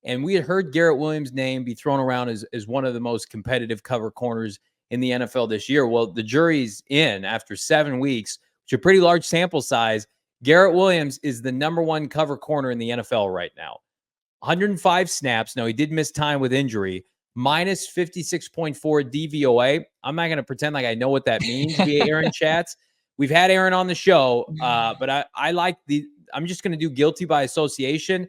And we had heard Garrett Williams' name be thrown around as one of the most competitive cover corners in the NFL this year. Well, the jury's in after 7 weeks, which is a pretty large sample size. Garrett Williams is the number one cover corner in the NFL right now. 105 snaps. Now, he did miss time with injury. Minus 56.4 DVOA. I'm not going to pretend like I know what that means via Aaron chats. We've had Aaron on the show, but I like I'm just going to do guilty by association.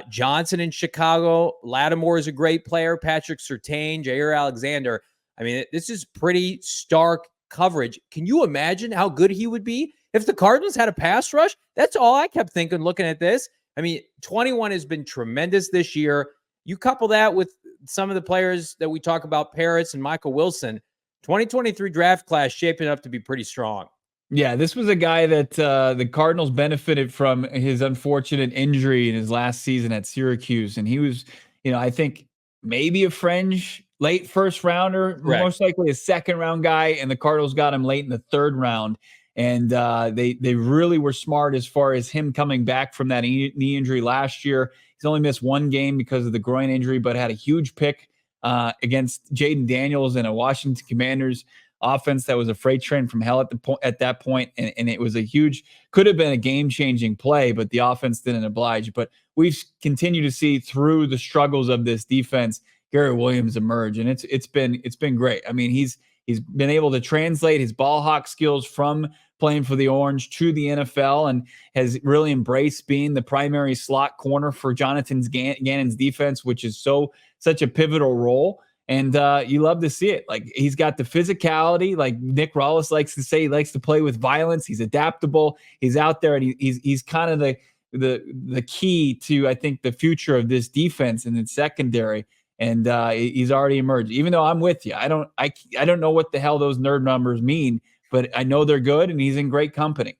Johnson in Chicago. Lattimore is a great player. Patrick Surtain, Jair Alexander. I mean, this is pretty stark coverage. Can you imagine how good he would be if the Cardinals had a pass rush? That's all I kept thinking looking at this. I mean, 21 has been tremendous this year. You couple that with some of the players that we talk about, Parrots and Michael Wilson, 2023 draft class shaping up to be pretty strong. Yeah, this was a guy that the Cardinals benefited from his unfortunate injury in his last season at Syracuse. And he was, I think maybe a fringe late first rounder, Correct. Most likely a second round guy. And the Cardinals got him late in the third round. And they really were smart as far as him coming back from that knee injury last year. He's only missed one game because of the groin injury, but had a huge pick against Jaden Daniels and a Washington Commanders offense that was a freight train from hell at that point. And it was could have been a game-changing play, but the offense didn't oblige. But we've continued to see through the struggles of this defense, Garrett Williams emerge. And it's been great. I mean, he's been able to translate his ball hawk skills from playing for the Orange to the NFL and has really embraced being the primary slot corner for Jonathan Gannon's defense, which is such a pivotal role. And you love to see it. Like, he's got the physicality, like Nick Rawlis likes to say. He likes to play with violence. He's adaptable. He's out there, and he's kind of the key to, I think, the future of this defense and its secondary. And he's already emerged. Even though I'm with you, I don't know what the hell those nerd numbers mean, but I know they're good, and he's in great company.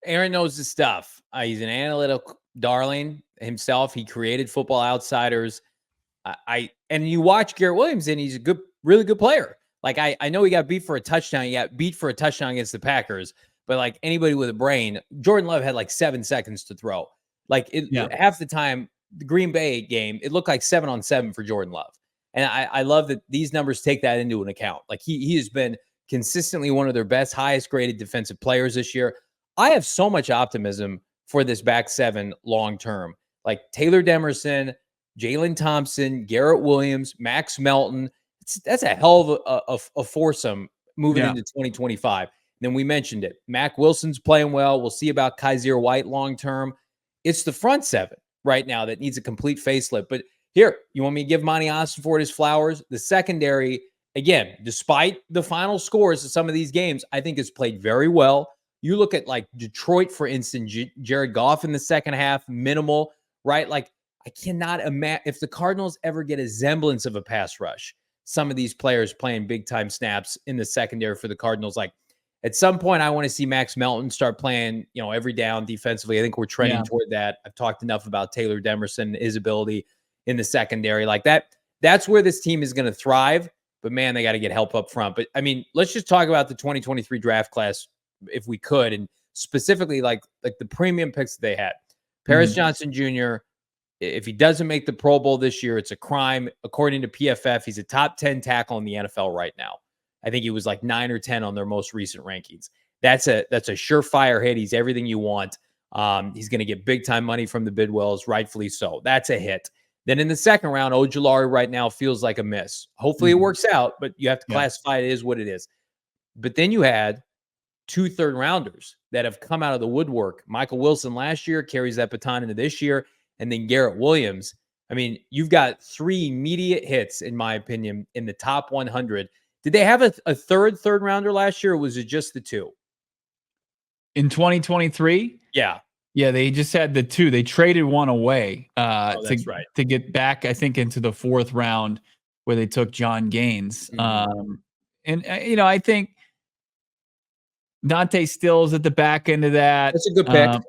Aaron knows the stuff. He's an analytical darling himself. He created Football Outsiders. And you watch Garrett Williams, and he's a really good player. Like, I know he got beat for a touchdown. He got beat for a touchdown against the Packers, but like anybody with a brain, Jordan Love had like 7 seconds to throw. Like half the time, the Green Bay game, it looked like 7-on-7 for Jordan Love. And I love that these numbers take that into an account. Like, he has been consistently one of their best, highest graded defensive players this year. I have so much optimism for this back seven long term. Like Taylor Demerson, Jalen Thompson, Garrett Williams, Max Melton. That's a hell of a foursome moving into 2025. And then we mentioned it. Mac Wilson's playing well. We'll see about Kaiser White long term. It's the front seven right now that needs a complete facelift. But here, you want me to give Monty Ossenfort his flowers? The secondary, again, despite the final scores of some of these games, I think has played very well. You look at like Detroit, for instance, Jared Goff in the second half, minimal, right? Like, I cannot imagine if the Cardinals ever get a semblance of a pass rush, some of these players playing big time snaps in the secondary for the Cardinals. Like, at some point, I want to see Max Melton start playing, every down defensively. I think we're trending toward that. I've talked enough about Taylor Demerson, his ability in the secondary like that. That's where this team is going to thrive. But man, they got to get help up front. But I mean, let's just talk about the 2023 draft class if we could, and specifically like the premium picks that they had. Paris Johnson Jr., if he doesn't make the Pro Bowl this year, it's a crime. According to PFF, he's a top 10 tackle in the NFL right now. I think he was like 9 or 10 on their most recent rankings. That's a surefire hit. He's everything you want. He's going to get big time money from the Bidwells, rightfully so. That's a hit. Then in the second round, Ojulari right now feels like a miss. Hopefully it works out, but you have to classify it as what it is. But then you had 2 third-rounders that have come out of the woodwork. Michael Wilson last year carries that baton into this year, and then Garrett Williams. I mean, you've got 3 immediate hits, in my opinion, in the top 100. Did they have a third-rounder last year, or was it just the 2? In 2023? Yeah. Yeah, they just had the 2. They traded one away to get back, I think, into the 4th round where they took John Gaines. I think Dante Stills at the back end of that. That's a good pick.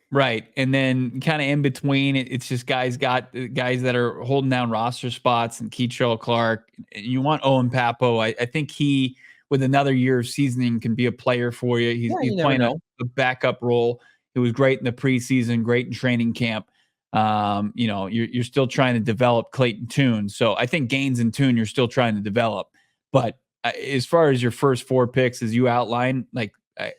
Right. And then kind of in between, it's just guys that are holding down roster spots, and Keitrell Clark. You want Owen Papo. I think he, with another year of seasoning, can be a player for you. He's playing a backup role. It was great in the preseason, great in training camp. You're still trying to develop Clayton Tune. So I think Gaines and Tune you're still trying to develop. But as far as your first 4 picks, as you outlined, I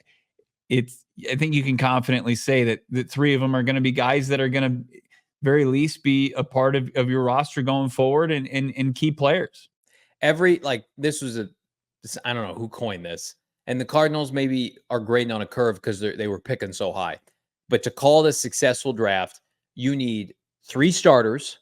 think you can confidently say that 3 of them are going to be guys that are going to very least be a part of your roster going forward and key players. I don't know who coined this, and the Cardinals maybe are grading on a curve because they were picking so high. But to call it a successful draft, you need 3 starters,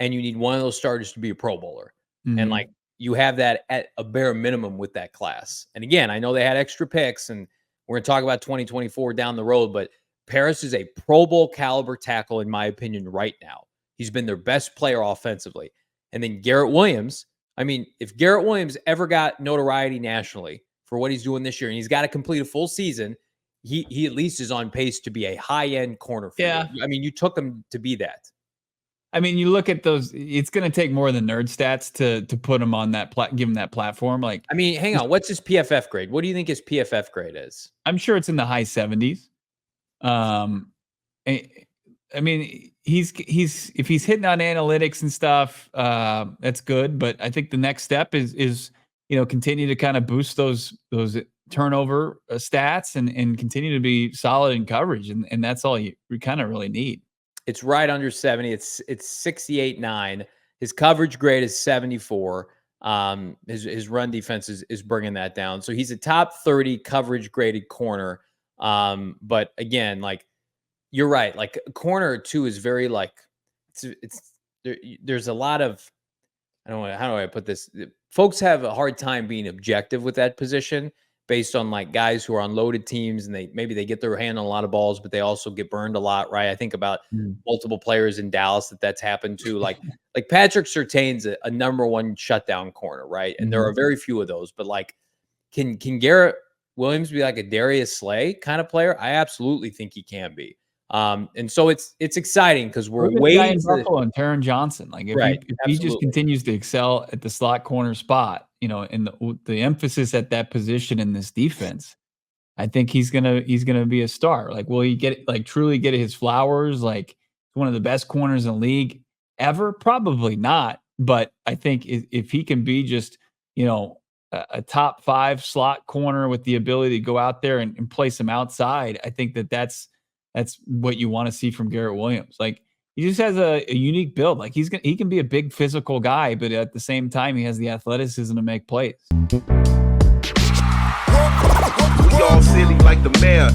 and you need one of those starters to be a Pro Bowler. Mm-hmm. And you have that at a bare minimum with that class. And again, I know they had extra picks, and we're going to talk about 2024 down the road, but Paris is a Pro Bowl caliber tackle, in my opinion, right now. He's been their best player offensively. And then Garrett Williams, I mean, if Garrett Williams ever got notoriety nationally for what he's doing this year, and he's got to complete a full season, he at least is on pace to be a high-end corner for you. I mean, you took him to be that. I mean, you look at those, it's going to take more than nerd stats to put him on that, give him that platform. Hang on. What's his PFF grade? What do you think his PFF grade is? I'm sure it's in the high 70s. I mean, he's if he's hitting on analytics and stuff, that's good. But I think the next step is continue to kind of boost those turnover stats and continue to be solid in coverage, and that's all you kind of really need. It's right under 70. It's 68.9. His coverage grade is 74. His run defense is bringing that down. So he's a top 30 coverage graded corner. But again, you're right. A corner too is very there's a lot of, how do I put this? Folks have a hard time being objective with that position based on guys who are on loaded teams, and maybe they get their hand on a lot of balls, but they also get burned a lot, right? I think about multiple players in Dallas that's happened to. Like Patrick Surtain's a number 1 shutdown corner, right? And there are very few of those. But can Garrett Williams be like a Darius Slay kind of player? I absolutely think he can be. And so it's exciting because we're waiting for Buffalo and Taron Johnson. If he just continues to excel at the slot corner spot, and the emphasis at that position in this defense, I think he's gonna be a star. Will he truly get his flowers? One of the best corners in the league ever? Probably not. But I think if he can be just a top 5 slot corner with the ability to go out there and place him outside, I think that's what you want to see from Garrett Williams. He just has a unique build. He can be a big physical guy, but at the same time, he has the athleticism to make plays. We all silly like the mayor.